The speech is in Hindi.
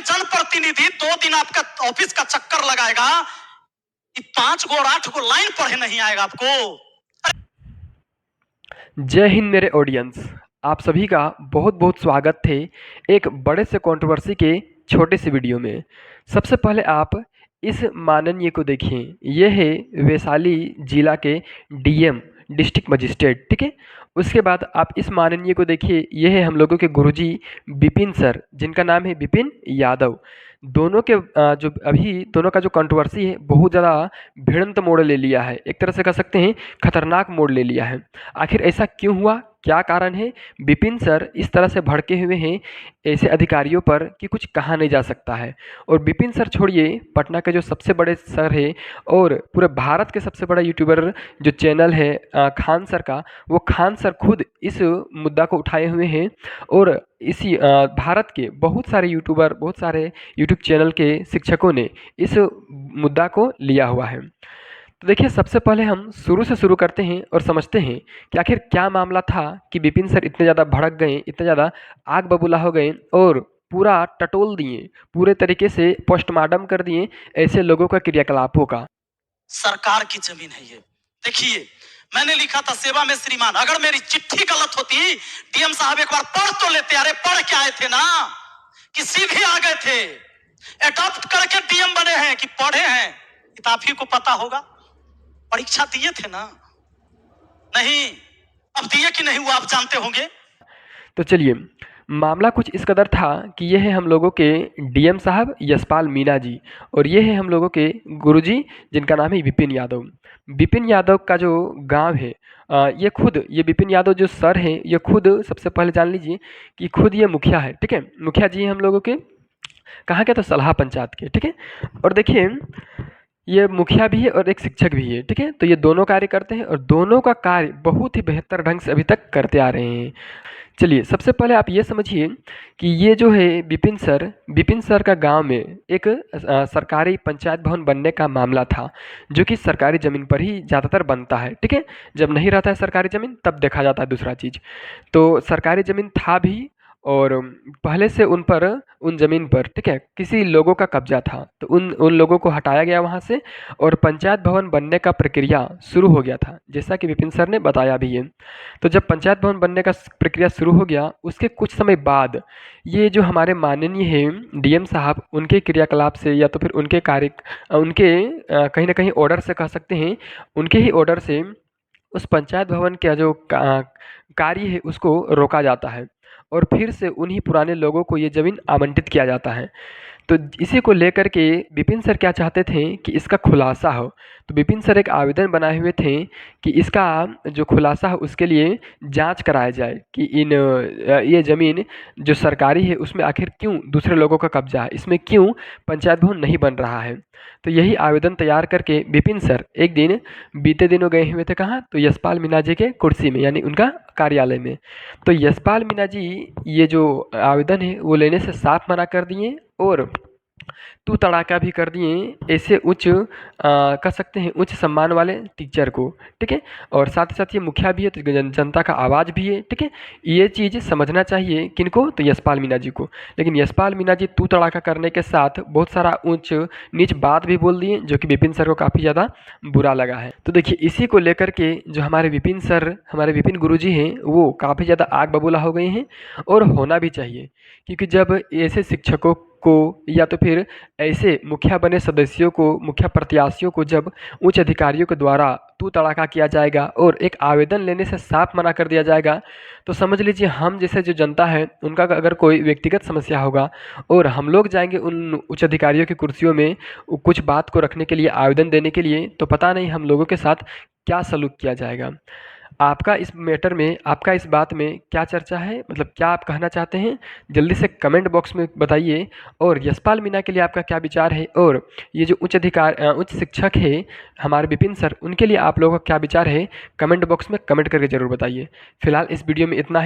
जनप्रतिनिधि 2 दिन आपका ऑफिस का चक्कर लगाएगा, 5 गो और 8 गो लाइन पढ़े नहीं आएगा आपको। जय हिंद मेरे ऑडियंस, आप सभी का बहुत बहुत स्वागत थे एक बड़े से कंट्रोवर्सी के छोटे से वीडियो में। सबसे पहले आप इस माननीय को देखिए, ये है वैशाली जिला के डीएम डिस्ट्रिक्ट मजिस्ट्रेट, ठीक है। उसके बाद आप इस माननीय को देखिए, ये है हम लोगों के गुरुजी विपिन सर, जिनका नाम है विपिन यादव। दोनों के जो अभी दोनों का जो कंट्रोवर्सी है बहुत ज़्यादा भिड़ंत मोड़ ले लिया है, एक तरह से कह सकते हैं खतरनाक मोड़ ले लिया है। आखिर ऐसा क्यों हुआ, क्या कारण है? विपिन सर इस तरह से भड़के हुए हैं ऐसे अधिकारियों पर कि कुछ कहा नहीं जा सकता है। और विपिन सर छोड़िए, पटना के जो सबसे बड़े सर है और पूरे भारत के सबसे बड़ा यूट्यूबर जो चैनल है खान सर का, वो खान सर खुद इस मुद्दा को उठाए हुए हैं। और इसी भारत के बहुत सारे यूट्यूबर, बहुत सारे यूट्यूब चैनल के शिक्षकों ने इस मुद्दा को लिया हुआ है। तो देखिए, सबसे पहले हम शुरू से शुरू करते हैं और समझते हैं कि आखिर क्या मामला था कि विपिन सर इतने ज़्यादा भड़क गए, इतने ज़्यादा आग बबूला हो गए और पूरा टटोल दिए, पूरे तरीके से पोस्टमार्टम कर दिए ऐसे लोगों का क्रियाकलापों का। सरकार की जमीन है ये। देखिए, मैंने लिखा था सेवा में श्रीमान, अगर मेरी चिट्ठी गलत होती, डीएम साहब एक बार पढ़ तो लेते। अरे पढ़ के आए थे ना कि सीधे आ गए थे? एडॉप्ट करके डीएम बने हैं कि पढ़े हैं? तो आप ही को पता होगा। परीक्षा दिए थे ना? नहीं, अब दिए कि नहीं वो आप जानते होंगे। तो चलिए, मामला कुछ इस कदर था कि ये है हम लोगों के डीएम साहब यशपाल मीणा जी, और ये है हम लोगों के गुरुजी जिनका नाम है विपिन यादव। विपिन यादव का जो गांव है, ये विपिन यादव जो सर हैं, ये खुद सबसे पहले जान लीजिए कि खुद ये मुखिया है, ठीक है। मुखिया जी हम लोगों के कहाँ के, तो सलाह पंचायत के, ठीक है। और देखिए, ये मुखिया भी है और एक शिक्षक भी है, ठीक है। तो ये दोनों कार्य करते हैं और दोनों का कार्य बहुत ही बेहतर ढंग से अभी तक करते आ रहे हैं। चलिए, सबसे पहले आप ये समझिए कि ये जो है विपिन सर का गांव में एक सरकारी पंचायत भवन बनने का मामला था, जो कि सरकारी ज़मीन पर ही ज़्यादातर बनता है, ठीक है। जब नहीं रहता है सरकारी ज़मीन तब देखा जाता है दूसरा चीज़। तो सरकारी ज़मीन था भी, और पहले से उन ज़मीन पर, ठीक है, किसी लोगों का कब्जा था, तो उन लोगों को हटाया गया वहाँ से और पंचायत भवन बनने का प्रक्रिया शुरू हो गया था, जैसा कि विपिन सर ने बताया भी है। तो जब पंचायत भवन बनने का प्रक्रिया शुरू हो गया, उसके कुछ समय बाद ये जो हमारे माननीय हैं डीएम साहब, उनके क्रियाकलाप से या तो फिर उनके कहीं ना कहीं ऑर्डर से कह सकते हैं, उनके ही ऑर्डर से उस पंचायत भवन का जो कार्य है उसको रोका जाता है और फिर से उन्हीं पुराने लोगों को ये ज़मीन आवंटित किया जाता है। तो इसी को लेकर के विपिन सर क्या चाहते थे कि इसका खुलासा हो। तो विपिन सर एक आवेदन बनाए हुए थे कि इसका जो खुलासा हो उसके लिए जांच कराया जाए कि ये ज़मीन जो सरकारी है उसमें आखिर क्यों दूसरे लोगों का कब्जा है, इसमें क्यों पंचायत भवन नहीं बन रहा है। तो यही आवेदन तैयार करके विपिन सर एक दिन बीते दिनों गए हुए थे कहाँ, तो यशपाल मीणा जी के कुर्सी में, यानी उनका कार्यालय में। तो यशपाल मीणा जी ये जो आवेदन है वो लेने से साफ मना कर दिए और तू तड़ाका भी कर दिए ऐसे उच्च कह सकते हैं उच्च सम्मान वाले टीचर को, ठीक है। और साथ ही साथ ये मुखिया भी है तो जनता का आवाज़ भी है, ठीक है। ये चीज़ समझना चाहिए किनको, तो यशपाल मीणा जी को। लेकिन यशपाल मीणा जी तू तड़ाका करने के साथ बहुत सारा ऊंच नीच बात भी बोल दिए, जो कि विपिन सर को काफ़ी ज़्यादा बुरा लगा है। तो देखिए, इसी को लेकर के जो हमारे विपिन सर, हमारे विपिन गुरुजी हैं, वो काफ़ी ज़्यादा आग बबूला हो गए हैं। और होना भी चाहिए, क्योंकि जब ऐसे शिक्षकों को या तो फिर ऐसे मुखिया बने सदस्यों को, मुखिया प्रत्याशियों को जब उच्च अधिकारियों के द्वारा तू तड़ाका किया जाएगा और एक आवेदन लेने से साफ मना कर दिया जाएगा, तो समझ लीजिए हम जैसे जो जनता है उनका अगर कोई व्यक्तिगत समस्या होगा और हम लोग जाएंगे उन उच्च अधिकारियों की कुर्सियों में कुछ बात को रखने के लिए, आवेदन देने के लिए, तो पता नहीं हम लोगों के साथ क्या सलूक किया जाएगा। आपका इस मैटर में, आपका इस बात में क्या चर्चा है, मतलब क्या आप कहना चाहते हैं, जल्दी से कमेंट बॉक्स में बताइए। और यशपाल मीणा के लिए आपका क्या विचार है, और ये जो उच्च शिक्षक है हमारे विपिन सर, उनके लिए आप लोगों का क्या विचार है, कमेंट बॉक्स में कमेंट करके ज़रूर बताइए। फिलहाल इस वीडियो में इतना ही।